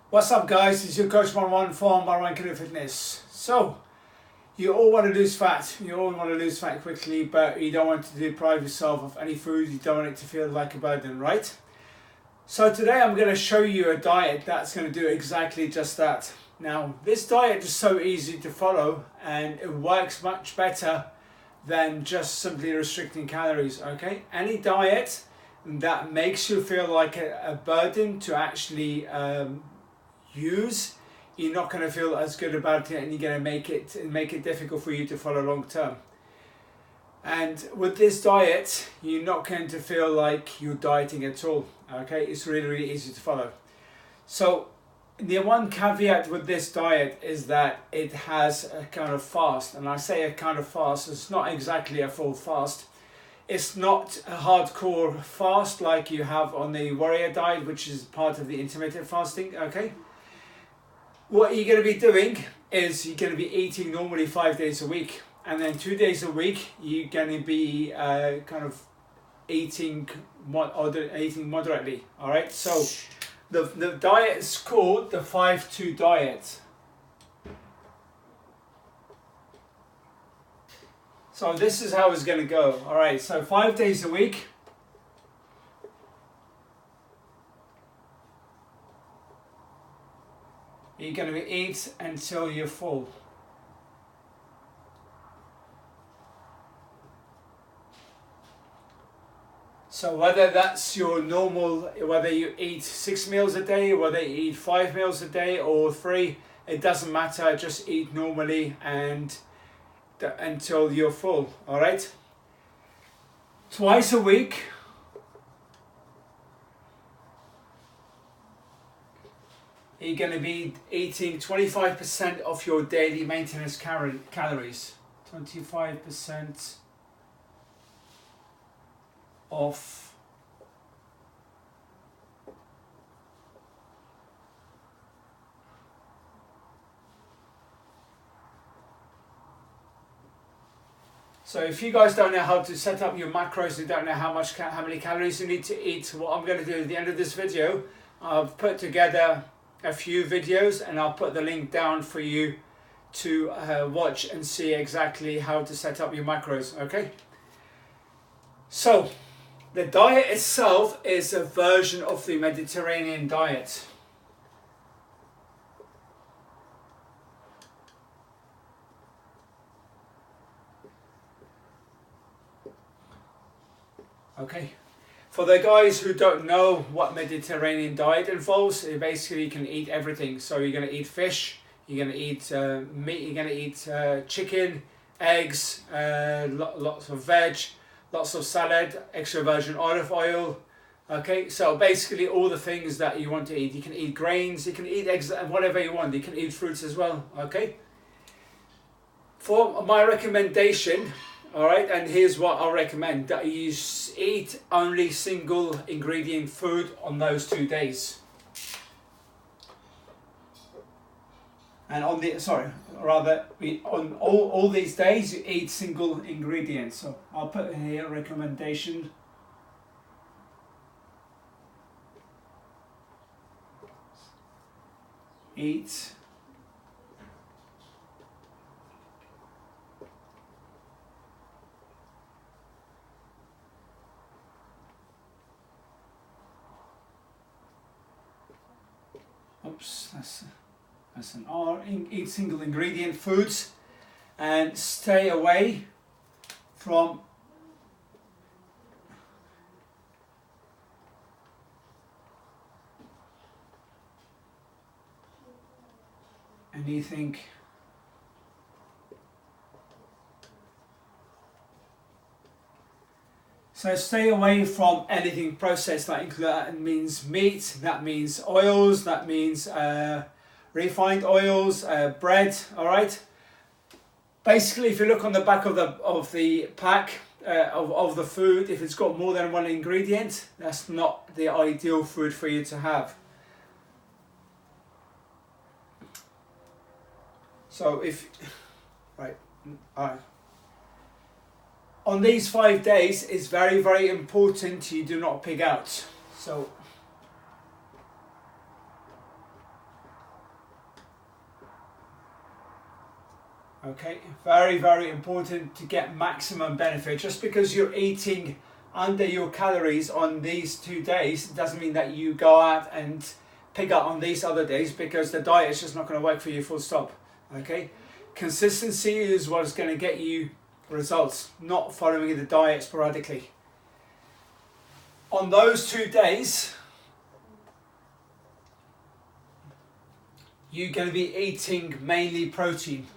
What's up guys, it's your coach Marwan from Marwan Killer Fitness. So, you all want to lose fat, quickly, but you don't want to deprive yourself of any food, you don't want it to feel like a burden, right? So today I'm going to show you a diet that's going to do exactly just that. Now, this diet is so easy to follow and it works much better than just simply restricting calories, okay? Any diet that makes you feel like a burden to actually use, you're not going to feel as good about it, and you're going to make it difficult for you to follow long term. And with this diet, you're not going to feel like you're dieting at all. Okay, it's really easy to follow. So the one caveat with this diet is that it has a kind of fast, and I say a kind of fast, it's not exactly a full fast. It's not a hardcore fast like you have on the warrior diet, which is part of the intermittent fasting, okay? What you're going to be doing is you're going to be eating normally 5 days a week, and then 2 days a week you're going to be kind of eating moderately. All right, so the diet is called the 5-2 diet. So this is how it's going to go. All right, so 5 days a week. You're going to eat until you're full. So whether that's your normal, whether you eat 6 meals a day, whether you eat 5 meals a day or 3, it doesn't matter. Just eat normally and until you're full. All right. Twice a week. You're going to be eating 25% of your daily maintenance calories. 25% of So if you guys don't know how to set up your macros, you don't know how many calories you need to eat, what I'm going to do at the end of this video, I've put together a few videos and I'll put the link down for you to watch and see exactly how to set up your macros, okay? So the diet itself is a version of the Mediterranean diet. Okay. For the guys who don't know what Mediterranean diet involves, basically you can eat everything. So you're going to eat fish, you're going to eat meat, you're going to eat chicken, eggs, lots of veg, lots of salad, extra virgin olive oil. Okay, so basically all the things that you want to eat. You can eat grains, you can eat eggs, whatever you want. You can eat fruits as well. Okay. For my recommendation, all right, and here's what I recommend, that you eat only single ingredient food on those 2 days. And on all these days you eat single ingredients. So I'll put in here recommendation. Eat that's an R. Eat single ingredient foods and stay away from anything So stay away from anything processed. That means meat, that means oils, that means refined oils, bread, all right? Basically, if you look on the back of the pack of the food, if it's got more than one ingredient, that's not the ideal food for you to have. So on these 5 days, it's very important you do not pig out. So Okay, very, very important to get maximum benefit. Just because you're eating under your calories on these 2 days doesn't mean that you go out and pick up on these other days, because the diet is just not going to work for you, full stop. Okay, consistency is what's going to get you results, not following the diet sporadically. On those 2 days, you're going to be eating mainly protein.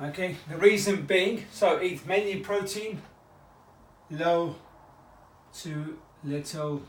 Okay, the reason being, so eat mainly protein, low to little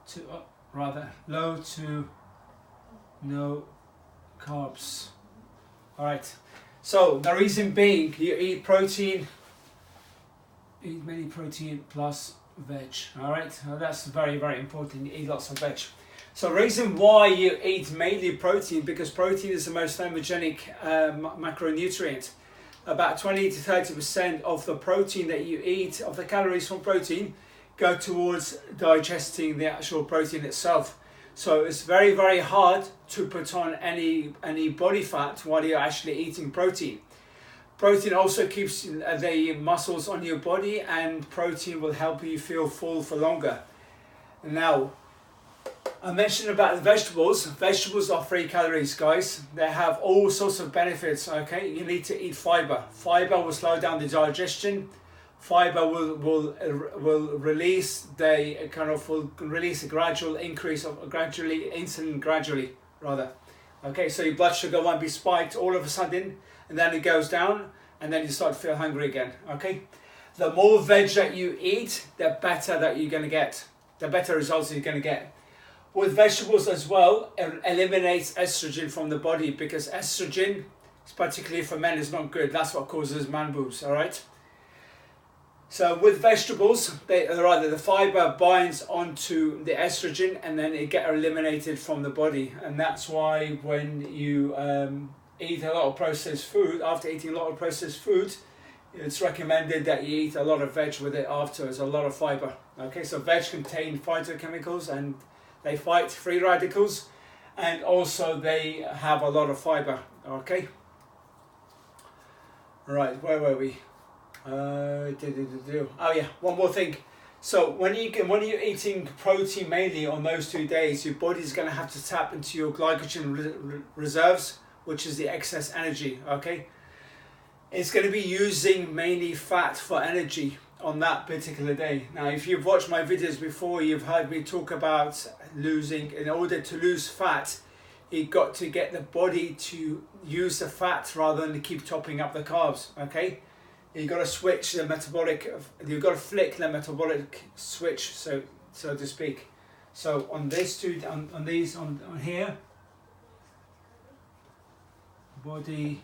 to low to no carbs. All right, so the reason being, you eat protein, eat mainly protein plus veg. All right, so that's very, very important. You eat lots of veg. So the reason why you eat mainly protein, because protein is the most thermogenic macronutrient. About 20 to 30% of the protein that you eat, of the calories from protein, go towards digesting the actual protein itself. So it's very, very hard to put on any body fat while you're actually eating protein. Protein also keeps the muscles on your body, and protein will help you feel full for longer. Now, I mentioned about the vegetables. Vegetables are 3 calories, guys. They have all sorts of benefits, okay? You need to eat fiber. Fiber will slow down the digestion. Fiber will release the release a gradual increase of insulin gradually, rather. Okay, so your blood sugar won't be spiked all of a sudden, and then it goes down, and then you start to feel hungry again, okay? The more veg that you eat, the better that you're gonna get. The better results you're gonna get. With vegetables as well, it eliminates estrogen from the body, because estrogen, particularly for men, is not good. That's what causes man boobs, all right? So with vegetables, the fiber binds onto the estrogen, and then it gets eliminated from the body. And that's why when you eat a lot of processed food, after eating a lot of processed food, it's recommended that you eat a lot of veg with it afterwards, a lot of fiber. Okay, so veg contain phytochemicals, and they fight free radicals, and also they have a lot of fiber. Okay. Right, where were we? Oh yeah, one more thing. So when you're eating protein mainly on those 2 days, your body's going to have to tap into your glycogen reserves, which is the excess energy. Okay. It's going to be using mainly fat for energy on that particular day. Now, if you've watched my videos before, you've heard me talk about in order to lose fat, you've got to get the body to use the fat rather than to keep topping up the carbs, okay? You've got to switch the metabolic, you've got to flick the metabolic switch, so to speak. So on this on here, body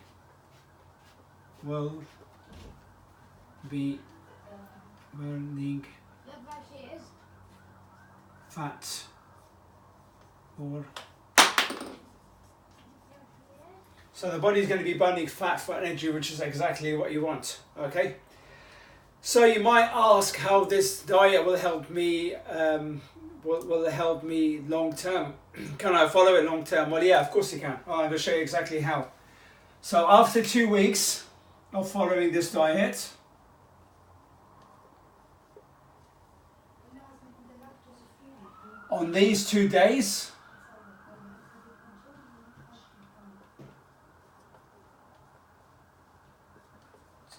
will be burning fat or so the body is going to be burning fat for energy, which is exactly what you want. Okay, so you might ask how this diet will help me will help me long term. Can I follow it long term? Well, yeah, of course you can. I'm going to show you exactly how. So after 2 weeks of following this diet, on these 2 days,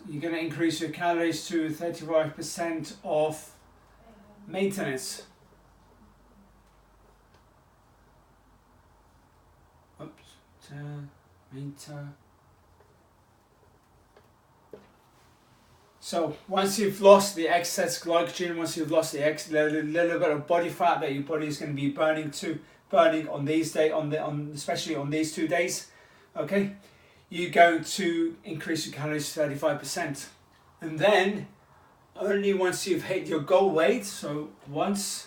you're going to increase your calories to 35% of maintenance. So once you've lost the excess glycogen, once you've lost the little bit of body fat that your body is going to be burning on these days, especially on these 2 days, okay, you're going to increase your calories to 35%, and then only once you've hit your goal weight. So once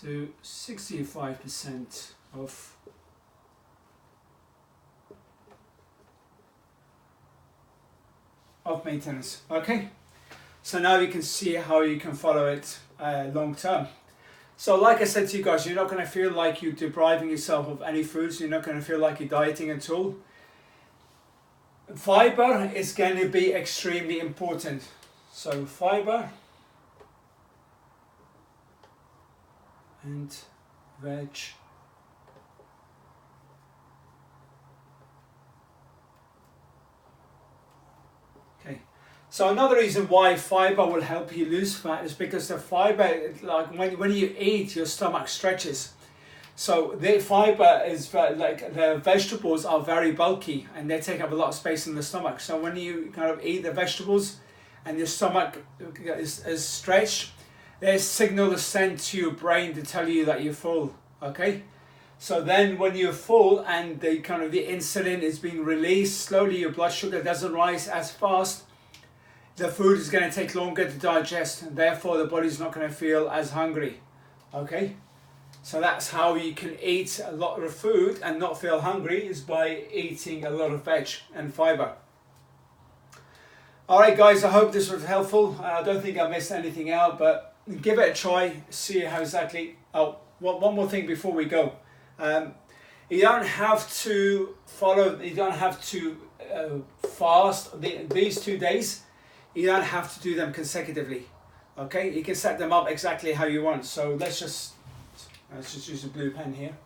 to 65% of maintenance. Okay, so now you can see how you can follow it long term. So like I said to you guys, you're not going to feel like you're depriving yourself of any foods. You're not going to feel like you're dieting at all. Fiber is going to be extremely important. So fiber and veg. Okay. So another reason why fiber will help you lose fat is because the fiber, like when you eat, your stomach stretches. So the fiber is like the vegetables are very bulky and they take up a lot of space in the stomach. So when you kind of eat the vegetables and your stomach is stretched, there's signal is sent to your brain to tell you that you're full. Okay. So then when you're full and the insulin is being released, slowly your blood sugar doesn't rise as fast. The food is going to take longer to digest and therefore the body's not going to feel as hungry. Okay. So that's how you can eat a lot of food and not feel hungry, is by eating a lot of veg and fiber. Alright guys, I hope this was helpful. I don't think I missed anything out, but give it a try, see how exactly. Oh, one more thing before we go. You don't have to fast these 2 days. You don't have to do them consecutively. Okay, you can set them up exactly how you want. So let's just use a blue pen here.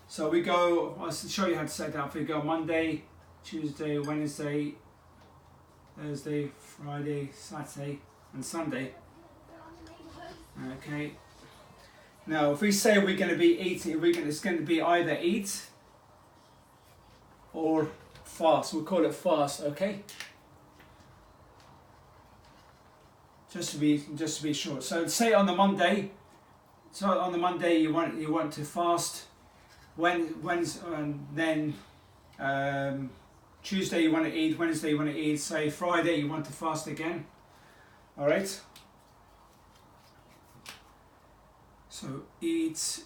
So we go, I'll show you how to set it up. We go Monday, Tuesday, Wednesday, Thursday, Friday, Saturday and Sunday. Okay. Now if we say we're going to be eating, it's going to be either eat or fast. We'll call it fast, okay? Just to be sure. So say on the Monday, you want to fast. Then Tuesday you want to eat. Wednesday you want to eat. Say Friday you want to fast again. All right. So eat.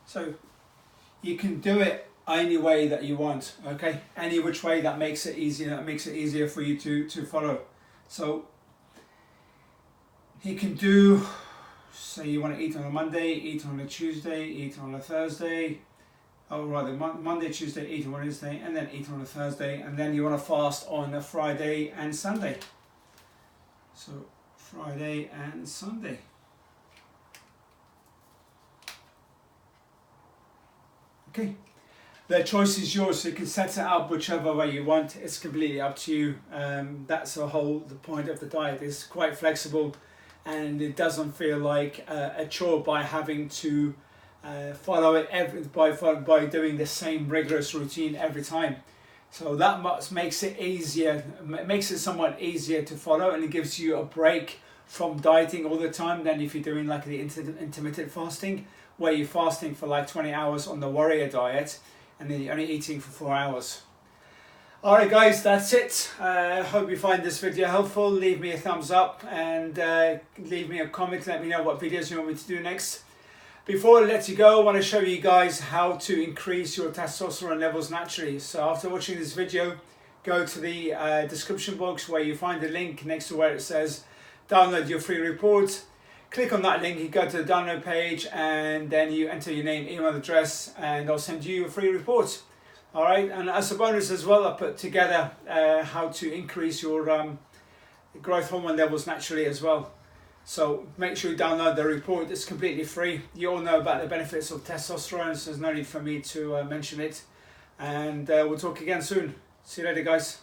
So you can do it any way that you want. Okay, any which way that makes it easier. That makes it easier for you to follow. So you can do, say you want to eat on a Monday, eat on a Tuesday, eat on a Thursday, or rather Monday, Tuesday, eat on Wednesday, and then eat on a Thursday, and then you want to fast on a Friday and Sunday. So Friday and Sunday. Okay. The choice is yours, so you can set it up whichever way you want. It's completely up to you. That's the point of the diet. It's quite flexible and it doesn't feel like a chore by having to follow it by doing the same rigorous routine every time. So that makes it easier, makes it somewhat easier to follow, and it gives you a break from dieting all the time than if you're doing like the intermittent fasting, where you're fasting for like 20 hours on the warrior diet and then you're only eating for 4 hours. Alright guys, that's it. Hope you find this video helpful. Leave me a thumbs up and leave me a comment. Let me know what videos you want me to do next. Before I let you go, I want to show you guys how to increase your testosterone levels naturally. So after watching this video, go to the description box where you find the link next to where it says download your free report. Click on that link, you go to the download page, and then you enter your name, email address, and I'll send you a free report. All right, and as a bonus as well, I put together how to increase your growth hormone levels naturally as well. So make sure you download the report. It's completely free. You all know about the benefits of testosterone, so there's no need for me to mention it. And we'll talk again soon. See you later, guys.